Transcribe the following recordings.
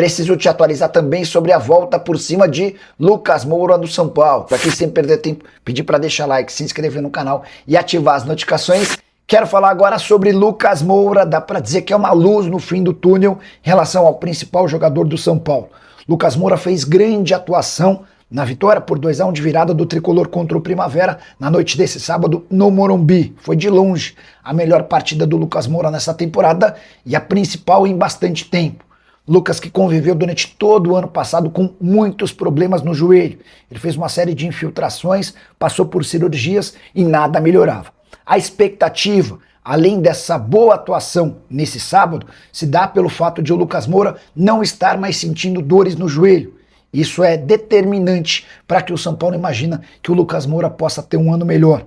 Preciso te atualizar também sobre a volta por cima de Lucas Moura do São Paulo. Para quem sem perder tempo, pedir para deixar like, se inscrever no canal e ativar as notificações. Quero falar agora sobre Lucas Moura, dá para dizer que é uma luz no fim do túnel em relação ao principal jogador do São Paulo. Lucas Moura fez grande atuação na vitória por 2-1 de virada do Tricolor contra o Primavera na noite desse sábado no Morumbi. Foi de longe a melhor partida do Lucas Moura nessa temporada e a principal em bastante tempo. Lucas que conviveu durante todo o ano passado com muitos problemas no joelho. Ele fez uma série de infiltrações, passou por cirurgias e nada melhorava. A expectativa, além dessa boa atuação nesse sábado, se dá pelo fato de o Lucas Moura não estar mais sentindo dores no joelho. Isso é determinante para que o São Paulo imagina que o Lucas Moura possa ter um ano melhor.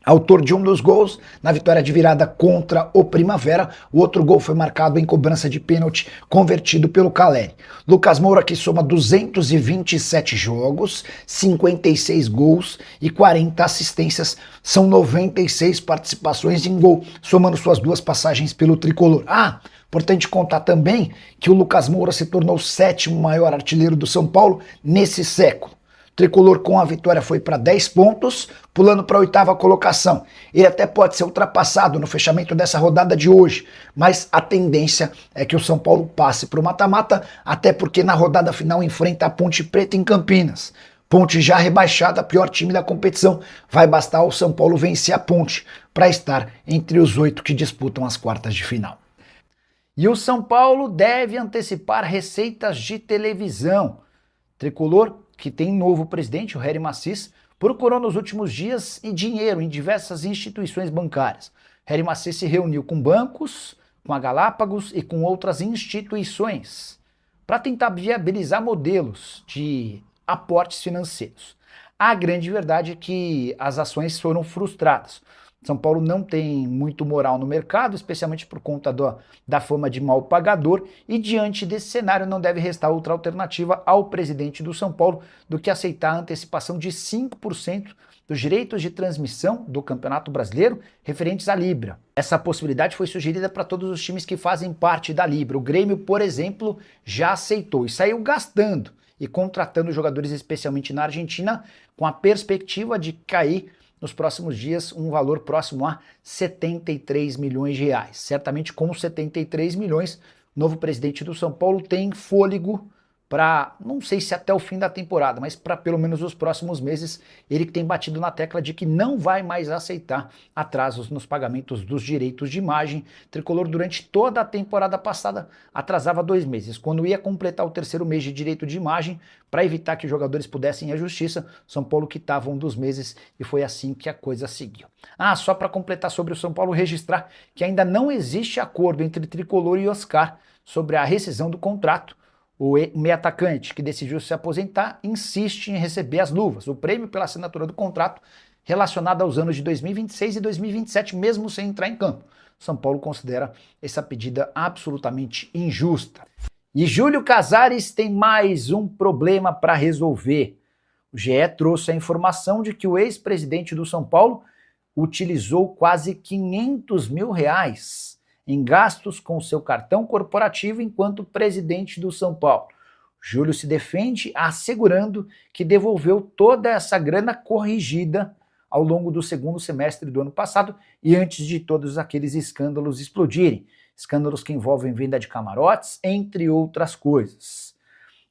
Autor de um dos gols na vitória de virada contra o Primavera, o outro gol foi marcado em cobrança de pênalti convertido pelo Caleri. Lucas Moura que soma 227 jogos, 56 gols e 40 assistências, são 96 participações em gol, somando suas duas passagens pelo Tricolor. Importante contar também que o Lucas Moura se tornou o 7º maior artilheiro do São Paulo nesse século. O Tricolor com a vitória foi para 10 pontos, pulando para a 8ª colocação. Ele até pode ser ultrapassado no fechamento dessa rodada de hoje, mas a tendência é que o São Paulo passe para o mata-mata, até porque na rodada final enfrenta a Ponte Preta em Campinas. Ponte já rebaixada, pior time da competição. Vai bastar ao São Paulo vencer a Ponte para estar entre os 8 que disputam as quartas de final. E o São Paulo deve antecipar receitas de televisão. Tricolor, que tem novo presidente, o Hery Macis, procurou nos últimos dias dinheiro em diversas instituições bancárias. Hery Macis se reuniu com bancos, com a Galápagos e com outras instituições para tentar viabilizar modelos de aportes financeiros. A grande verdade é que as ações foram frustradas. São Paulo não tem muito moral no mercado, especialmente por conta da fama de mal pagador, e diante desse cenário não deve restar outra alternativa ao presidente do São Paulo do que aceitar a antecipação de 5% dos direitos de transmissão do Campeonato Brasileiro referentes à Libra. Essa possibilidade foi sugerida para todos os times que fazem parte da Libra. O Grêmio, por exemplo, já aceitou e saiu gastando e contratando jogadores especialmente na Argentina com a perspectiva de cair nos próximos dias um valor próximo a 73 milhões de reais. Certamente com 73 milhões, o novo presidente do São Paulo tem fôlego para, não sei se até o fim da temporada, mas para pelo menos os próximos meses, ele que tem batido na tecla de que não vai mais aceitar atrasos nos pagamentos dos direitos de imagem. Tricolor durante toda a temporada passada atrasava 2 meses. Quando ia completar o 3º mês de direito de imagem, para evitar que os jogadores pudessem ir à justiça, São Paulo quitava um dos meses e foi assim que a coisa seguiu. Só para completar sobre o São Paulo, registrar que ainda não existe acordo entre Tricolor e Oscar sobre a rescisão do contrato. O meio atacante que decidiu se aposentar insiste em receber as luvas, o prêmio pela assinatura do contrato relacionado aos anos de 2026 e 2027, mesmo sem entrar em campo. São Paulo considera essa pedida absolutamente injusta. E Júlio Casares tem mais um problema para resolver. O GE trouxe a informação de que o ex-presidente do São Paulo utilizou quase 500 mil reais em gastos com seu cartão corporativo enquanto presidente do São Paulo. Júlio se defende assegurando que devolveu toda essa grana corrigida ao longo do 2º semestre do ano passado e antes de todos aqueles escândalos explodirem. Escândalos que envolvem venda de camarotes, entre outras coisas.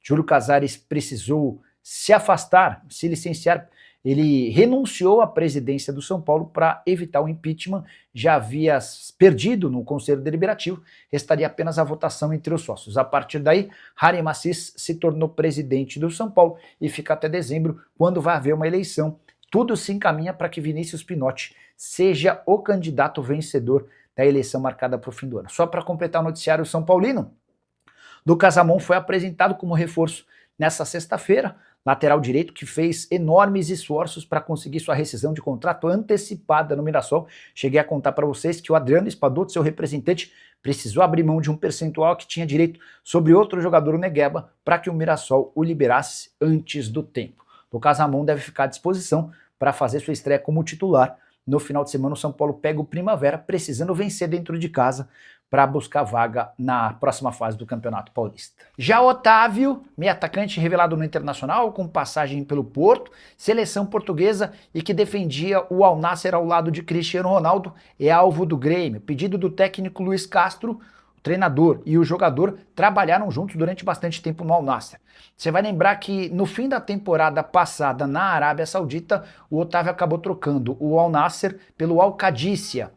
Júlio Casares precisou se afastar, se licenciar. Ele renunciou à presidência do São Paulo para evitar o impeachment, já havia perdido no Conselho Deliberativo, restaria apenas a votação entre os sócios. A partir daí, Hery Macis se tornou presidente do São Paulo e fica até dezembro, quando vai haver uma eleição. Tudo se encaminha para que Vinícius Pinotti seja o candidato vencedor da eleição marcada para o fim do ano. Só para completar o noticiário São Paulino, Lucas Ramon foi apresentado como reforço nessa sexta-feira, lateral direito que fez enormes esforços para conseguir sua rescisão de contrato antecipada no Mirassol. Cheguei a contar para vocês que o Adriano Espadoto, seu representante, precisou abrir mão de um percentual que tinha direito sobre outro jogador, o Negueba, para que o Mirassol o liberasse antes do tempo. Lucas Ramon deve ficar à disposição para fazer sua estreia como titular. No final de semana, o São Paulo pega o Primavera, precisando vencer dentro de casa para buscar vaga na próxima fase do Campeonato Paulista. Já Otávio, meio atacante revelado no Internacional, com passagem pelo Porto, seleção portuguesa e que defendia o Al Nassr ao lado de Cristiano Ronaldo, é alvo do Grêmio. Pedido do técnico Luiz Castro, o treinador e o jogador trabalharam juntos durante bastante tempo no Al Nassr. Você vai lembrar que no fim da temporada passada na Arábia Saudita, o Otávio acabou trocando o Al Nassr pelo Al Qadisiyah.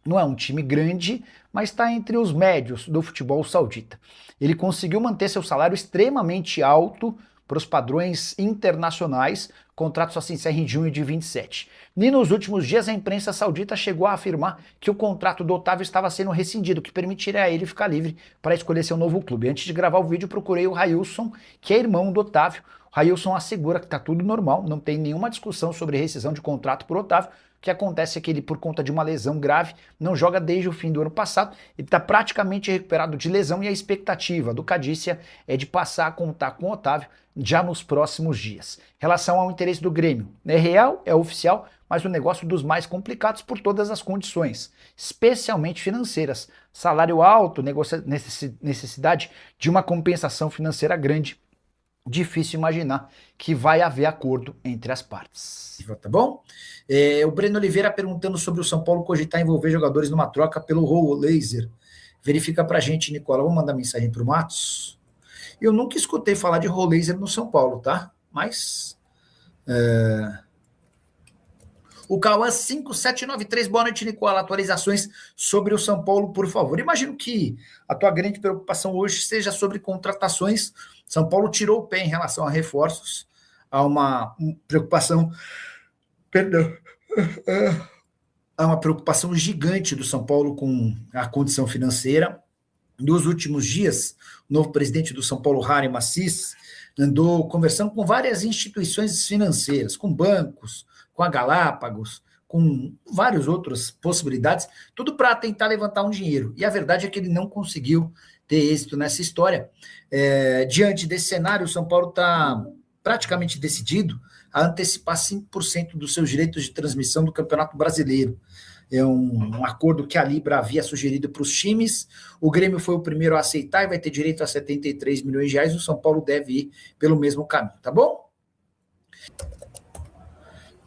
Não é um time grande, mas está entre os médios do futebol saudita. Ele conseguiu manter seu salário extremamente alto para os padrões internacionais, o contrato só se encerra em junho de 27. E nos últimos dias a imprensa saudita chegou a afirmar que o contrato do Otávio estava sendo rescindido, que permitiria a ele ficar livre para escolher seu novo clube. Antes de gravar o vídeo, procurei o Railson, que é irmão do Otávio. O Railson assegura que está tudo normal, não tem nenhuma discussão sobre rescisão de contrato por Otávio. O que acontece é que ele, por conta de uma lesão grave, não joga desde o fim do ano passado. Ele está praticamente recuperado de lesão e a expectativa do Qadisiyah é de passar a contar com o Otávio já nos próximos dias. Em relação ao interesse do Grêmio, é real, é oficial, mas o negócio dos mais complicados por todas as condições, especialmente financeiras. Salário alto, necessidade de uma compensação financeira grande. Difícil imaginar que vai haver acordo entre as partes. Tá bom? O Breno Oliveira perguntando sobre o São Paulo cogitar envolver jogadores numa troca pelo Rollaser. Verifica pra gente, Nicola. Vou mandar mensagem pro Matos. Eu nunca escutei falar de Rollaser no São Paulo, tá? Mas... O Cauã 5793, boa noite, Nicola. Atualizações sobre o São Paulo, por favor. Imagino que a tua grande preocupação hoje seja sobre contratações. São Paulo tirou o pé em relação a reforços. Há uma preocupação... Perdão. Há uma preocupação gigante do São Paulo com a condição financeira. Nos últimos dias, o novo presidente do São Paulo, Harry Massis, andou conversando com várias instituições financeiras, com bancos, com a Galápagos, com várias outras possibilidades, tudo para tentar levantar um dinheiro. E a verdade é que ele não conseguiu ter êxito nessa história. Diante desse cenário, o São Paulo está praticamente decidido a antecipar 5% dos seus direitos de transmissão do Campeonato Brasileiro. É um acordo que a Libra havia sugerido para os times. O Grêmio foi o primeiro a aceitar e vai ter direito a 73 milhões de reais. O São Paulo deve ir pelo mesmo caminho, tá bom?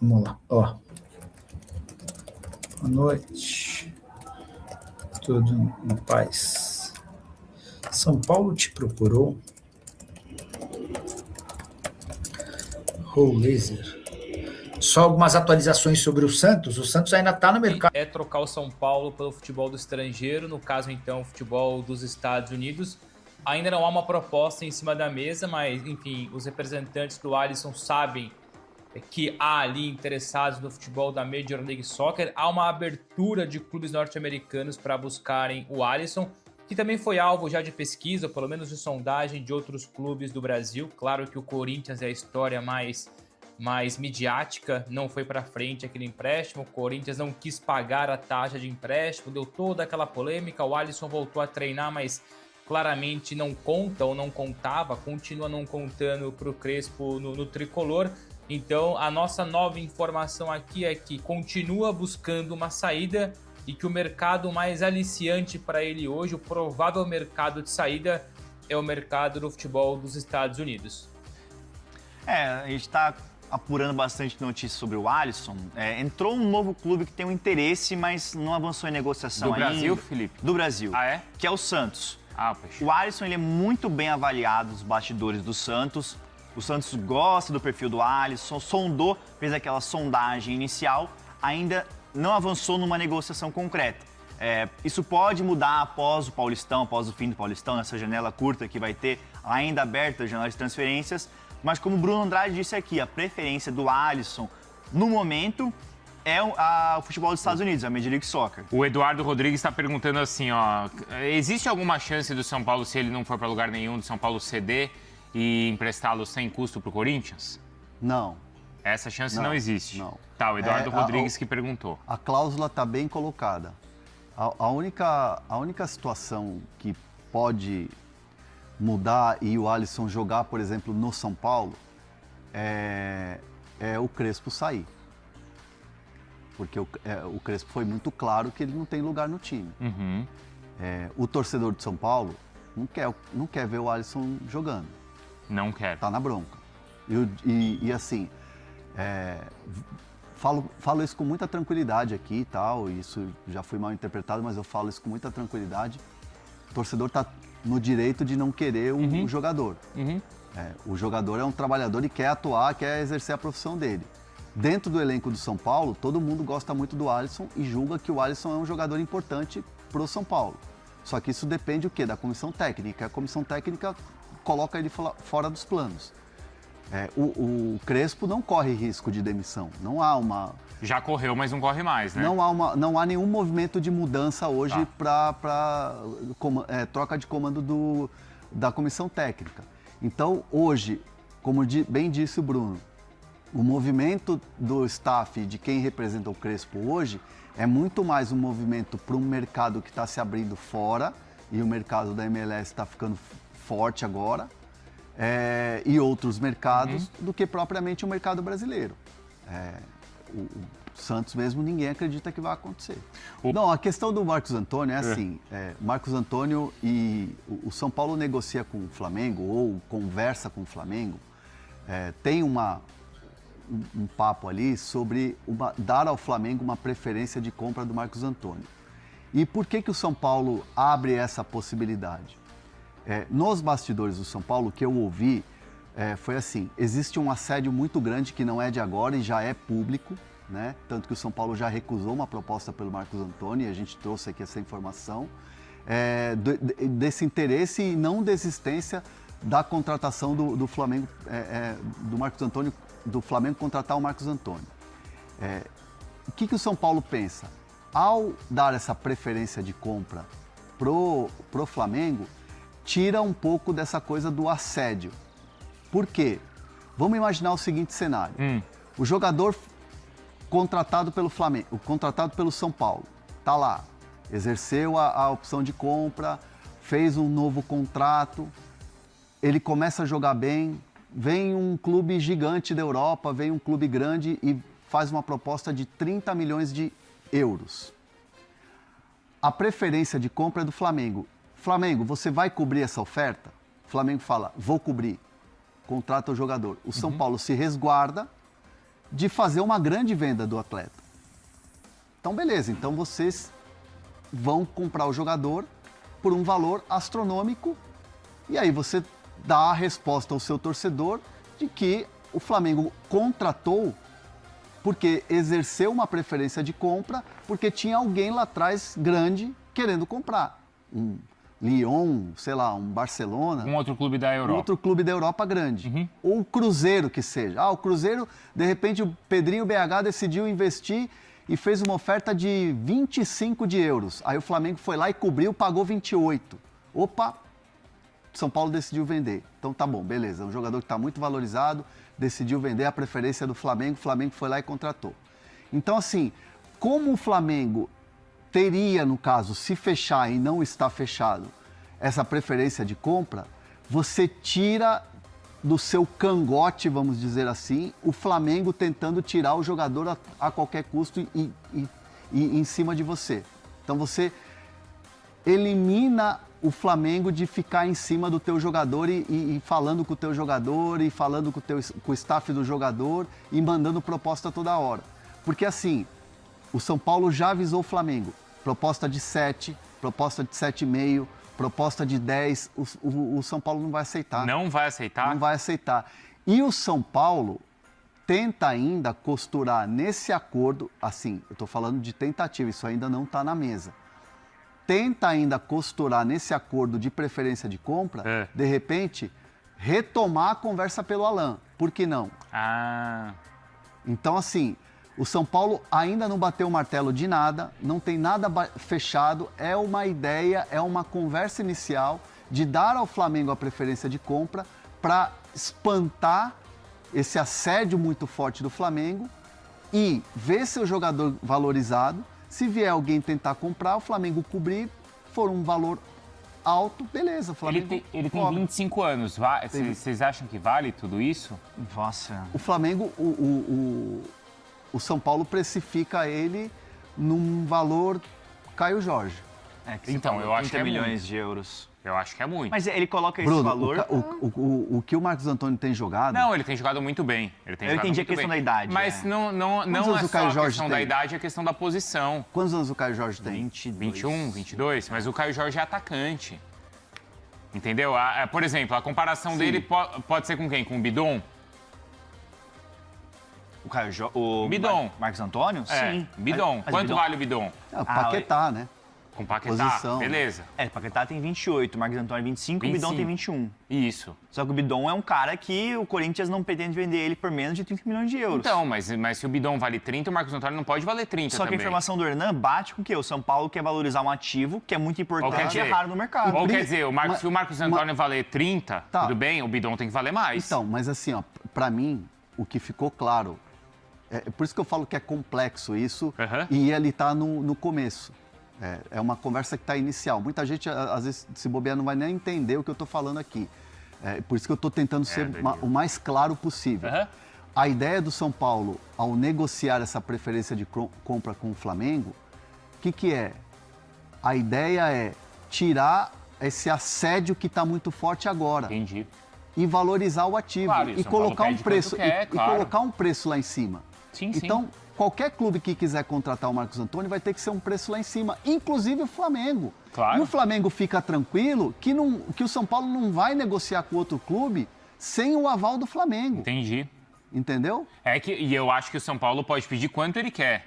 Vamos lá, ó. Boa noite. Tudo em paz. São Paulo te procurou? Rollaser. Só algumas atualizações sobre o Santos. O Santos ainda está no mercado. É trocar o São Paulo pelo futebol do estrangeiro, no caso, então, o futebol dos Estados Unidos. Ainda não há uma proposta em cima da mesa, mas, enfim, os representantes do Alisson sabem que há ali interessados no futebol da Major League Soccer. Há uma abertura de clubes norte-americanos para buscarem o Alisson, que também foi alvo já de pesquisa, ou pelo menos de sondagem de outros clubes do Brasil. Claro que o Corinthians é a história mais midiática, não foi para frente aquele empréstimo, o Corinthians não quis pagar a taxa de empréstimo, deu toda aquela polêmica, o Alisson voltou a treinar, mas claramente não conta ou não contava, continua não contando para o Crespo no tricolor. Então a nossa nova informação aqui é que continua buscando uma saída e que o mercado mais aliciante para ele hoje, o provável mercado de saída, é o mercado do futebol dos Estados Unidos. A gente está apurando bastante notícias sobre o Alisson. Entrou um novo clube que tem um interesse, mas não avançou em negociação ainda. Do Brasil, Felipe? Do Brasil. Ah, é? Que é o Santos. Poxa. O Alisson ele é muito bem avaliado nos bastidores do Santos. O Santos gosta do perfil do Alisson, sondou, fez aquela sondagem inicial, ainda não avançou numa negociação concreta. Isso pode mudar após o Paulistão, após o fim do Paulistão, nessa janela curta que vai ter ainda aberta a janela de transferências. Mas como o Bruno Andrade disse aqui, a preferência do Alisson, no momento, é o futebol dos Estados Unidos, a Major League Soccer. O Eduardo Rodrigues está perguntando assim, ó, existe alguma chance do São Paulo, se ele não for para lugar nenhum, do São Paulo ceder e emprestá-lo sem custo para o Corinthians? Não. Essa chance não existe? Não. Tá, o Eduardo Rodrigues que perguntou. A cláusula está bem colocada. A única situação que pode mudar e o Alisson jogar, por exemplo, no São Paulo, é o Crespo sair. Porque o Crespo foi muito claro que ele não tem lugar no time. Uhum. O torcedor de São Paulo não quer ver o Alisson jogando. Não quer. Tá na bronca. E assim, falo isso com muita tranquilidade aqui e tal, isso já foi mal interpretado, mas eu falo isso com muita tranquilidade. O torcedor tá no direito de não querer o jogador. O jogador é um trabalhador e quer atuar, quer exercer a profissão dele. Dentro do elenco do São Paulo, todo mundo gosta muito do Alisson e julga que o Alisson é um jogador importante pro São Paulo. Só que isso depende o quê? Da comissão técnica. A comissão técnica coloca ele fora dos planos. O Crespo não corre risco de demissão. Não há uma... Já correu, mas não corre mais, né? Não há nenhum movimento de mudança hoje para troca de comando da comissão técnica. Então, hoje, como bem disse o Bruno, o movimento do staff, de quem representa o Crespo hoje, é muito mais um movimento para um mercado que está se abrindo fora, e o mercado da MLS está ficando forte agora, e outros mercados, do que propriamente o mercado brasileiro. O Santos mesmo, ninguém acredita que vai acontecer. Não, a questão do Marcos Antônio é assim, Marcos Antônio e o São Paulo negocia com o Flamengo, ou conversa com o Flamengo, tem um papo ali sobre dar ao Flamengo uma preferência de compra do Marcos Antônio. E por que o São Paulo abre essa possibilidade? Nos bastidores do São Paulo, o que eu ouvi foi assim, existe um assédio muito grande que não é de agora e já é público, né? Tanto que o São Paulo já recusou uma proposta pelo Marcos Antônio, e a gente trouxe aqui essa informação, desse interesse e não desistência da contratação do Flamengo, do Marcos Antônio, do Flamengo contratar o Marcos Antônio. O que o São Paulo pensa? Ao dar essa preferência de compra pro Flamengo, tira um pouco dessa coisa do assédio. Por quê? Vamos imaginar o seguinte cenário. O jogador contratado pelo Flamengo, contratado pelo São Paulo, tá lá, exerceu a opção de compra, fez um novo contrato, ele começa a jogar bem, vem um clube gigante da Europa, vem um clube grande e faz uma proposta de 30 milhões de euros. A preferência de compra é do Flamengo. Flamengo, você vai cobrir essa oferta? O Flamengo fala, vou cobrir. Contrata o jogador. O São Paulo se resguarda de fazer uma grande venda do atleta. Então, beleza. Então, vocês vão comprar o jogador por um valor astronômico e aí você dá a resposta ao seu torcedor de que o Flamengo contratou porque exerceu uma preferência de compra, porque tinha alguém lá atrás grande querendo comprar. Um Lyon, sei lá, um Barcelona. Um outro clube da Europa. Um outro clube da Europa grande. Ou o Cruzeiro que seja. O Cruzeiro, de repente, o Pedrinho BH decidiu investir e fez uma oferta de 25 de euros. Aí o Flamengo foi lá e cobriu, pagou 28. Opa, São Paulo decidiu vender. Então tá bom, beleza. Um jogador que está muito valorizado, decidiu vender a preferência do Flamengo, o Flamengo foi lá e contratou. Então, assim, como o Flamengo teria, no caso, se fechar e não está fechado, essa preferência de compra, você tira do seu cangote, vamos dizer assim, o Flamengo tentando tirar o jogador a qualquer custo e em cima de você. Então você elimina o Flamengo de ficar em cima do teu jogador e falando com o teu jogador e falando com o staff do jogador e mandando proposta toda hora. Porque assim, o São Paulo já avisou o Flamengo, proposta de 7, proposta de 7,5, proposta de 10, o São Paulo não vai aceitar. Não vai aceitar? Não vai aceitar. E o São Paulo tenta ainda costurar nesse acordo, assim, eu estou falando de tentativa, isso ainda não está na mesa. Tenta ainda costurar nesse acordo de preferência de compra, de repente, retomar a conversa pelo Alan. Por que não? Então, assim, o São Paulo ainda não bateu o martelo de nada, não tem nada fechado, é uma ideia, é uma conversa inicial de dar ao Flamengo a preferência de compra para espantar esse assédio muito forte do Flamengo e ver seu jogador valorizado. Se vier alguém tentar comprar, o Flamengo cobrir, for um valor alto, beleza. O Flamengo ele tem 25 anos, vocês acham que vale tudo isso? Nossa. O Flamengo, o São Paulo precifica ele num valor Caio Jorge. que você Então, falou, eu acho 30 que é milhões de euros. Eu acho que é muito. Mas ele coloca esse Bruno, valor... o que o Marcos Antônio tem jogado... Não, ele tem jogado muito bem. Ele tem Eu jogado entendi a muito questão bem. da idade, Mas não Quantos é anos o só Caio a Jorge questão da tem? idade, é a questão da posição. Quantos anos o Caio Jorge tem? 21, 22, mas o Caio Jorge é atacante. Entendeu? Por exemplo, a comparação dele pode ser com quem? Com o Bidon? O Bidon. Marcos Antônio? É, Sim. Bidon. Mas Quanto Bidon- vale o Bidon? É, o Paquetá, né? Com Paquetá? Posição. Beleza. o Paquetá tem 28, o Marcos Antônio 25 e o Bidon tem 21. Isso. Só que o Bidon é um cara que o Corinthians não pretende vender ele por menos de 30 milhões de euros. Então, mas se o Bidon vale 30, o Marcos Antônio não pode valer 30 Só que a também. informação do Hernan bate com o quê? O São Paulo quer valorizar um ativo que é muito Ou importante quer e dizer, é raro no mercado. ou quer dizer, se o Marcos Antônio mas- valer 30, Tá. tudo bem, o Bidon tem que valer mais. Então, mas assim, ó, pra mim, o que ficou claro, é por isso que eu falo que é complexo isso, Aham. e ele tá no começo. É uma conversa que está inicial. Muita gente, às vezes, se bobear, não vai nem entender o que eu estou falando aqui. Por isso que eu estou tentando ser Danilo. o mais claro possível. Aham. A ideia do São Paulo, ao negociar essa preferência de compra com o Flamengo, o que é? A ideia é tirar esse assédio que está muito forte agora Entendi. e valorizar o ativo Claro, e o e São Paulo colocar um pede preço quanto quer, e claro. colocar um preço lá em cima. Sim, sim. Então, qualquer clube que quiser contratar o Marcos Antônio vai ter que ser um preço lá em cima, inclusive o Flamengo. Claro. E o Flamengo fica tranquilo que o São Paulo não vai negociar com outro clube sem o aval do Flamengo. Entendi. Entendeu? E eu acho que o São Paulo pode pedir quanto ele quer.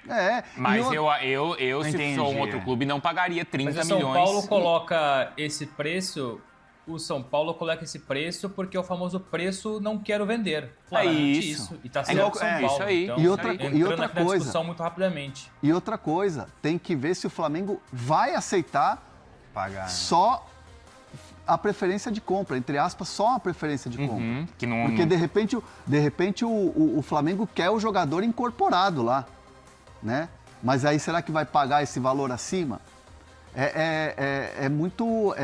Mas E eu se Entendi, sou um outro clube, não pagaria 30 Mas o São milhões. Paulo coloca esse preço, o São Paulo coloca esse preço porque é o famoso preço não quero vender. Claramente isso. E tá É certo igual- o São é, Paulo. isso aí. Então, E outra- entrando e outra aqui na coisa. discussão muito rapidamente. E outra coisa, tem que ver se o Flamengo vai aceitar Pagar. só a preferência de compra, entre aspas, só a preferência de compra. Que não, Porque de repente o Flamengo quer o jogador incorporado lá, né? Mas aí será que vai pagar esse valor acima? É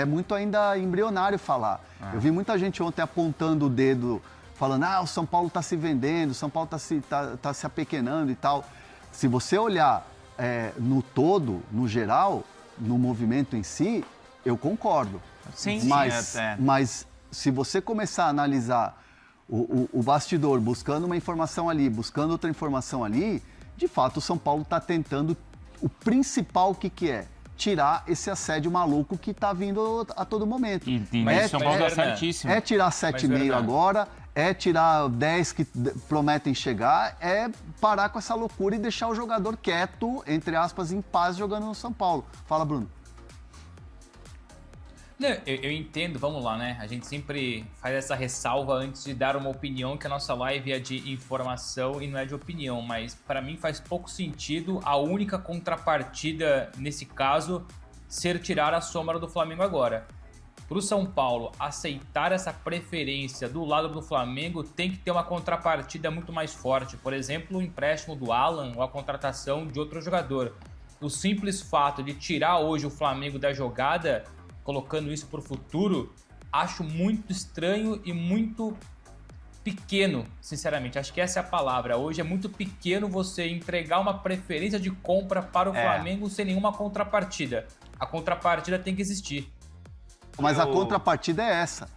muito ainda embrionário falar. Eu vi muita gente ontem apontando o dedo, falando, o São Paulo está se vendendo, o São Paulo tá se apequenando e tal. Se você olhar no todo, no geral, no movimento em si, eu concordo. Sim, Mas se você começar a analisar o bastidor, buscando uma informação ali, buscando outra informação ali, de fato o São Paulo está tentando o principal que é tirar esse assédio maluco que está vindo a todo momento. E Mas o São Paulo tá Hernan, certíssimo. É tirar 7,5 Hernan, agora, é tirar 10 que prometem chegar, é parar com essa loucura e deixar o jogador quieto, entre aspas, em paz, jogando no São Paulo. Fala, Bruno. Não, eu entendo, vamos lá, né? A gente sempre faz essa ressalva antes de dar uma opinião, que a nossa live é de informação e não é de opinião, mas para mim faz pouco sentido a única contrapartida nesse caso ser tirar a sombra do Flamengo agora. Para o São Paulo aceitar essa preferência do lado do Flamengo, tem que ter uma contrapartida muito mais forte. Por exemplo, o empréstimo do Alan ou a contratação de outro jogador. O simples fato de tirar hoje o Flamengo da jogada, colocando isso para o futuro, acho muito estranho e muito pequeno, sinceramente. Acho que essa é a palavra. Hoje é muito pequeno você entregar uma preferência de compra para o Flamengo sem nenhuma contrapartida. A contrapartida tem que existir. Mas a contrapartida é essa.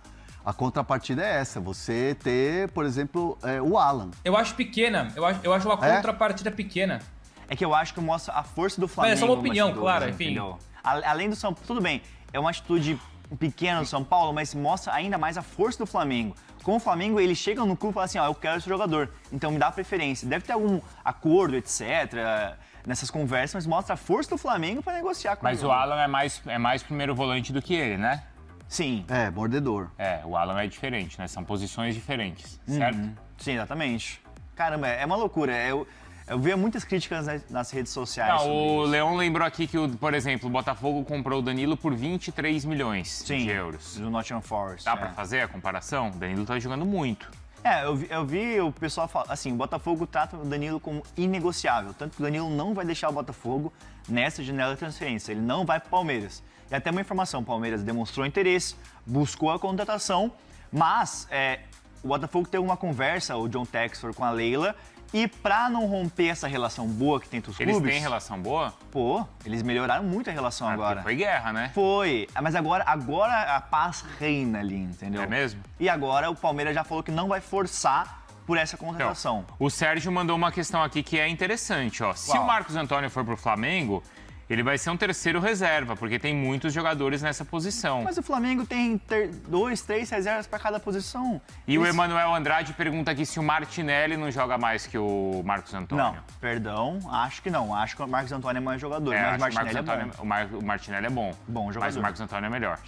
A contrapartida é essa. Você ter, por exemplo, o Alan. Eu acho pequena. Eu acho uma contrapartida pequena. É que eu acho que mostra a força do Flamengo. Mas é só uma opinião, bastidores, claro, enfim. entendeu? Além do São Paulo, tudo bem, é uma atitude pequena do São Paulo, mas mostra ainda mais a força do Flamengo. Com o Flamengo, ele chega no clube e fala assim, eu quero esse jogador, então me dá preferência. Deve ter algum acordo, etc., nessas conversas, mas mostra a força do Flamengo para negociar com ele. Mas o Alan é mais primeiro volante do que ele, né? Sim. Mordedor. O Alan é diferente, né? São posições diferentes, certo? Sim, exatamente. Caramba, é uma loucura. Eu vejo muitas críticas nas redes sociais. sobre O isso. Leão lembrou aqui que, por exemplo, o Botafogo comprou o Danilo por 23 milhões Sim, de euros. do Nottingham Forest. Dá pra fazer a comparação? O Danilo tá jogando muito. Eu vi o pessoal falar, assim, o Botafogo trata o Danilo como inegociável, tanto que o Danilo não vai deixar o Botafogo nessa janela de transferência, ele não vai pro Palmeiras. E até uma informação, o Palmeiras demonstrou interesse, buscou a contratação, mas o Botafogo teve uma conversa, o John Textor com a Leila, E pra não romper essa relação boa que tem entre os Eles clubes... têm relação boa? Pô, eles melhoraram muito a relação Porque agora. foi guerra, né? Foi, mas agora a paz reina ali, entendeu? É mesmo? E agora o Palmeiras já falou que não vai forçar por essa contratação. O Sérgio mandou uma questão aqui que é interessante, ó. Se Qual? o Marcos Antônio for pro Flamengo, ele vai ser um terceiro reserva, porque tem muitos jogadores nessa posição. Mas o Flamengo tem 2, 3 reservas para cada posição. E o Isso- Emanuel Andrade pergunta aqui se o Martinelli não joga mais que o Marcos Antônio. Não, perdão, acho que não. Acho que o Marcos Antônio é mais jogador, mas o acho que Martinelli é bom. O Martinelli é bom. Bom Mas jogador. o Marcos Antônio é melhor.